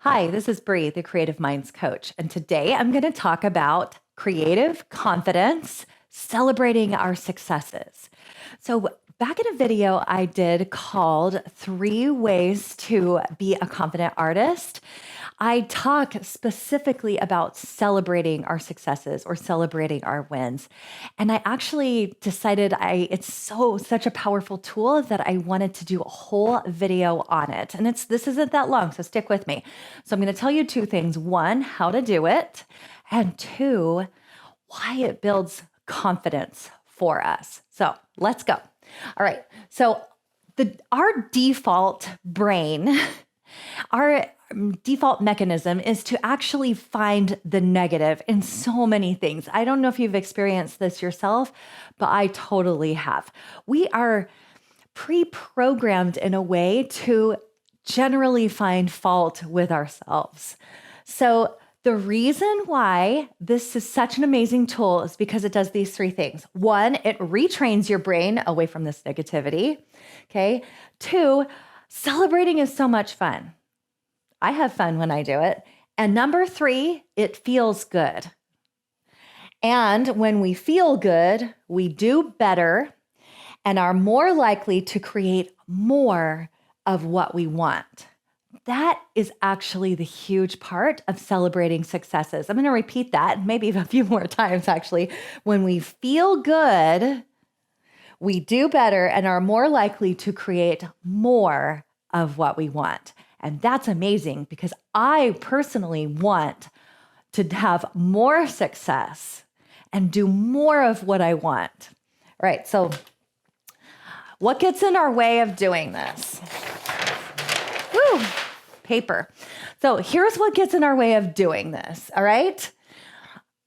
Hi, this is Brie, the Creative Minds Coach, and today I'm going to talk about creative confidence, celebrating our successes. So, back in a video I did called 3 Ways to Be a Confident Artist, I talk specifically about celebrating our successes or celebrating our wins. And I actually decided it's such a powerful tool that I wanted to do a whole video on it. And this isn't that long, so stick with me. So I'm going to tell you 2 things. One, how to do it, and 2, why it builds confidence for us. So let's go. All right. So our default brain, our default mechanism is to actually find the negative in so many things. I don't know if you've experienced this yourself, but I totally have. We are pre-programmed in a way to generally find fault with ourselves. So the reason why this is such an amazing tool is because it does these 3 things. 1, it retrains your brain away from this negativity. Okay. 2, celebrating is so much fun. I have fun when I do it. And number 3, it feels good. And when we feel good, we do better and are more likely to create more of what we want. That is actually the huge part of celebrating successes. I'm going to repeat that maybe a few more times, actually. When we feel good, we do better and are more likely to create more of what we want. And that's amazing because I personally want to have more success and do more of what I want. All right, so what gets in our way of doing this? Woo, paper. So here's what gets in our way of doing this, all right?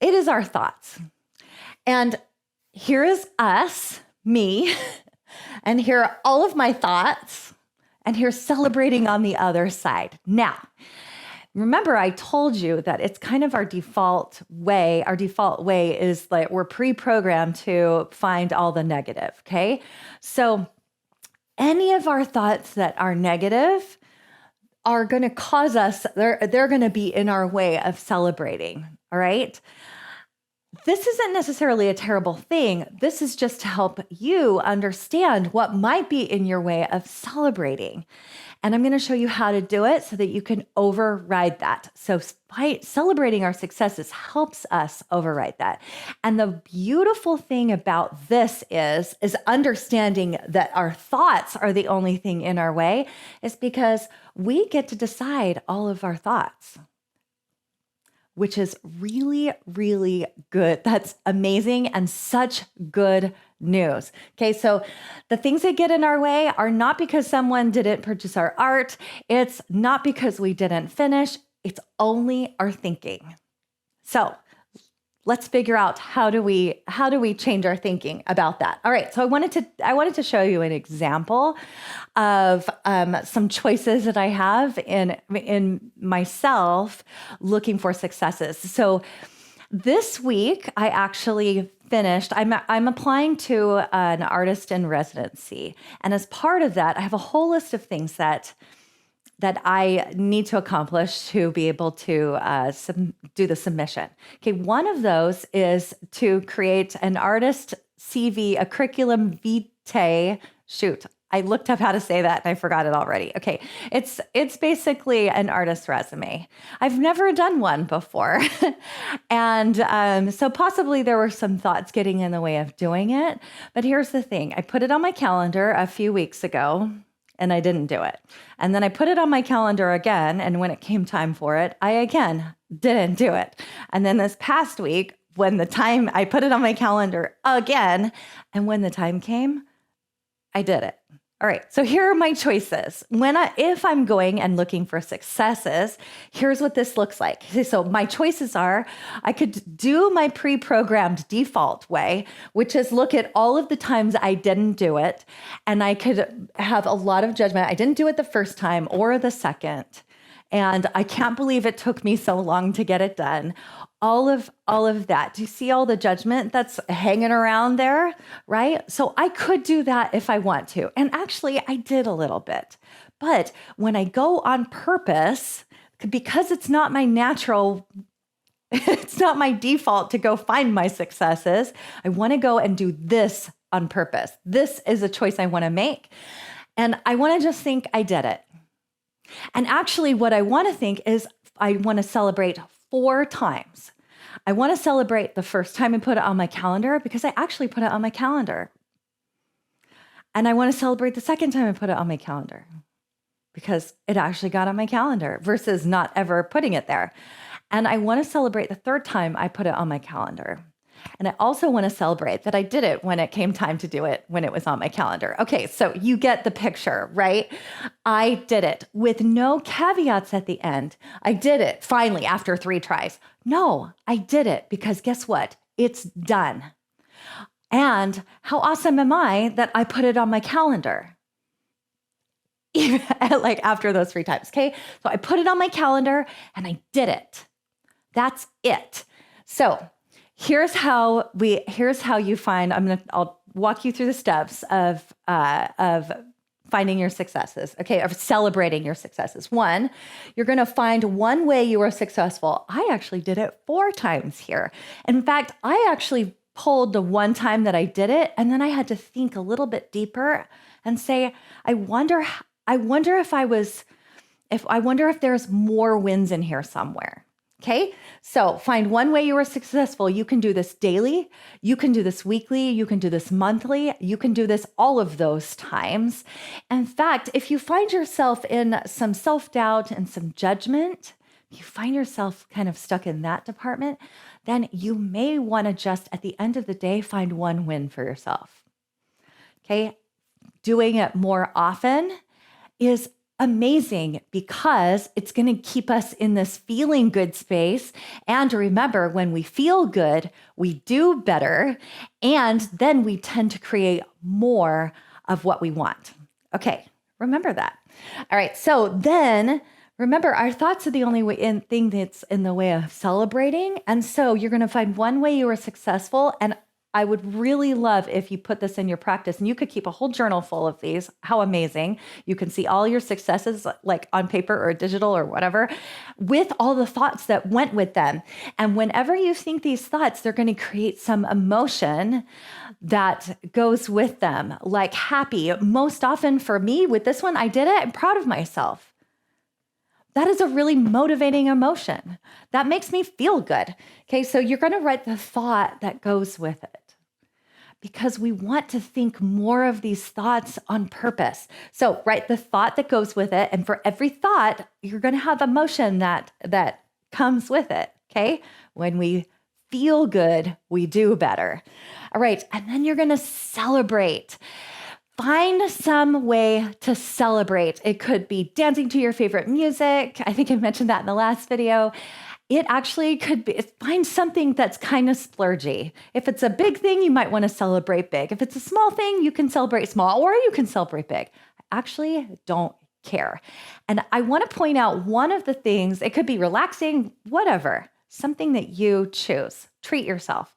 It is our thoughts. And here is us, me, and here are all of my thoughts. And here's celebrating on the other side. Now, remember I told you that it's kind of our default way. Our default way is like we're pre-programmed to find all the negative, okay? So any of our thoughts that are negative are going to cause us, they're going to be in our way of celebrating, all right? This isn't necessarily a terrible thing. This is just to help you understand what might be in your way of celebrating. And I'm going to show you how to do it so that you can override that. So celebrating our successes helps us override that. And the beautiful thing about this is understanding that our thoughts are the only thing in our way is because we get to decide all of our thoughts, which is really, really good. That's amazing and such good news. Okay, so the things that get in our way are not because someone didn't purchase our art. It's not because we didn't finish. It's only our thinking. So let's figure out how do we change our thinking about that. All right, so I wanted to show you an example of some choices that I have in myself looking for successes. So this week I actually finished. I'm applying to an artist in residency, and as part of that, I have a whole list of things that I need to accomplish to be able to do the submission. Okay, one of those is to create an artist CV, a curriculum vitae. Shoot, I looked up how to say that and I forgot it already. Okay, it's basically an artist resume. I've never done one before. And so possibly there were some thoughts getting in the way of doing it. But here's the thing. I put it on my calendar a few weeks ago, and I didn't do it. And then I put it on my calendar again, and when it came time for it, I again didn't do it. And then this past week, I put it on my calendar again, and when the time came, I did it. All right, so here are my choices. If I'm going and looking for successes, here's what this looks like. So my choices are, I could do my pre-programmed default way, which is look at all of the times I didn't do it, and I could have a lot of judgment. I didn't do it the first time or the second, and I can't believe it took me so long to get it done. All of that. Do you see all the judgment that's hanging around there, right? So I could do that if I want to. And actually, I did a little bit. But when I go on purpose, because it's not my natural, it's not my default to go find my successes. I want to go and do this on purpose. This is a choice I want to make. And I want to just think I did it. And actually, what I want to think is I want to celebrate 4 times. I want to celebrate the first time I put it on my calendar because I actually put it on my calendar. And I want to celebrate the second time I put it on my calendar because it actually got on my calendar versus not ever putting it there. And I want to celebrate the third time I put it on my calendar. And I also want to celebrate that I did it when it came time to do it, when it was on my calendar. Okay, so you get the picture, right? I did it with no caveats at the end. I did it finally after 3 tries. No, I did it because guess what? It's done. And how awesome am I that I put it on my calendar? Even like after those 3 times, okay? So I put it on my calendar and I did it. That's it. So here's how you find, I'll walk you through the steps of finding your successes, okay, of celebrating your successes. 1, you're going to find one way you were successful. I actually did it 4 times here. In fact, I actually pulled the one time that I did it, and then I had to think a little bit deeper and say, I wonder if there's more wins in here somewhere. Okay, so find one way you were successful. You can do this daily. You can do this weekly. You can do this monthly. You can do this all of those times. In fact, if you find yourself in some self-doubt and some judgment, you find yourself kind of stuck in that department, then you may want to just at the end of the day, find one win for yourself. Okay, doing it more often is amazing because it's going to keep us in this feeling good space. And remember, when we feel good, we do better. And then we tend to create more of what we want. Okay, remember that. All right, so then remember, our thoughts are the only thing that's in the way of celebrating. And so you're going to find one way you were successful. And I would really love if you put this in your practice, and you could keep a whole journal full of these. How amazing. You can see all your successes like on paper or digital or whatever with all the thoughts that went with them. And whenever you think these thoughts, they're going to create some emotion that goes with them, like happy. Most often for me with this one, I did it. I'm proud of myself. That is a really motivating emotion. That makes me feel good. Okay, so you're going to write the thought that goes with it because we want to think more of these thoughts on purpose. So write the thought that goes with it. And for every thought, you're going to have emotion that comes with it. Okay, when we feel good, we do better. All right, and then you're going to celebrate. Find some way to celebrate. It could be dancing to your favorite music. I think I mentioned that in the last video. It actually could be, find something that's kind of splurgy. If it's a big thing, you might want to celebrate big. If it's a small thing, you can celebrate small, or you can celebrate big. I actually don't care. And I want to point out one of the things, it could be relaxing, whatever, something that you choose. Treat yourself.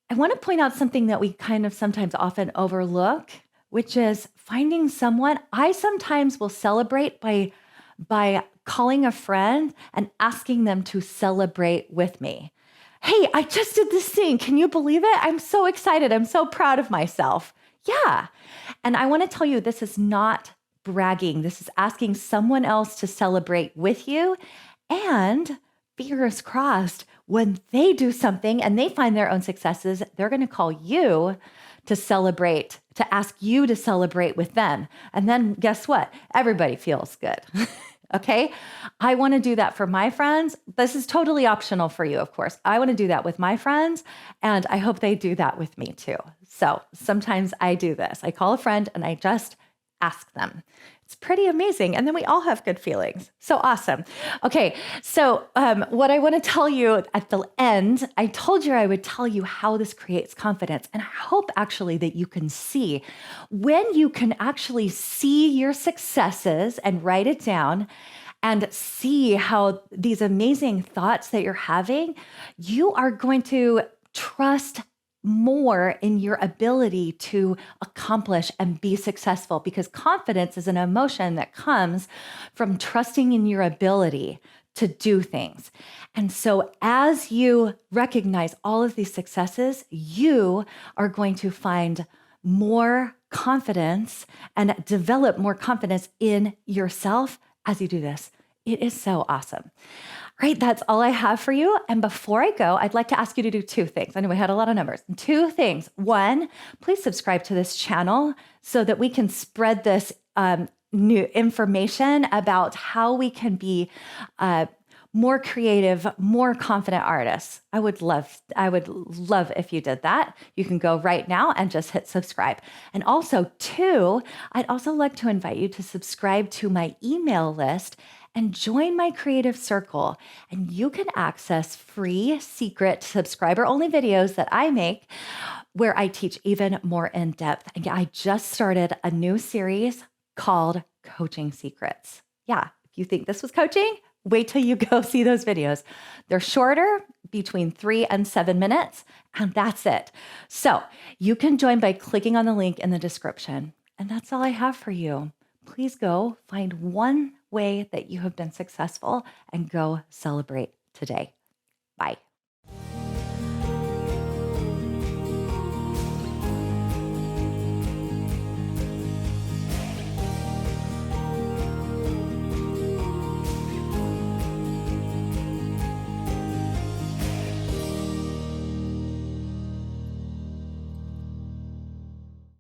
I want to point out something that we kind of sometimes often overlook, which is finding someone. I sometimes will celebrate by calling a friend and asking them to celebrate with me. Hey, I just did this thing. Can you believe it? I'm so excited. I'm so proud of myself. Yeah. And I want to tell you, this is not bragging. This is asking someone else to celebrate with you. And fingers crossed, when they do something and they find their own successes, they're going to call you to celebrate, to ask you to celebrate with them. And then guess what? Everybody feels good. Okay? I want to do that for my friends. This is totally optional for you, of course. I want to do that with my friends, and I hope they do that with me too. So sometimes I do this. I call a friend and I just ask them. It's pretty amazing. And then we all have good feelings. So awesome. Okay. So what I want to tell you at the end, I told you I would tell you how this creates confidence. And I hope actually that you can see when you can actually see your successes and write it down and see how these amazing thoughts that you're having, you are going to trust more in your ability to accomplish and be successful, because confidence is an emotion that comes from trusting in your ability to do things. And so as you recognize all of these successes, you are going to find more confidence and develop more confidence in yourself as you do this. It is so awesome. All right, that's all I have for you. And before I go, I'd like to ask you to do two things. I know we had a lot of numbers. Two things. One, please subscribe to this channel so that we can spread this new information about how we can be more creative, more confident artists. I would love if you did that. You can go right now and just hit subscribe. And also, two, I'd also like to invite you to subscribe to my email list and join my creative circle. And you can access free, secret, subscriber-only videos that I make where I teach even more in depth. And I just started a new series called Coaching Secrets. Yeah, if you think this was coaching, wait till you go see those videos. They're shorter, between 3 and 7 minutes, and that's it. So you can join by clicking on the link in the description. And that's all I have for you. Please go find one way that you have been successful and go celebrate today. Bye.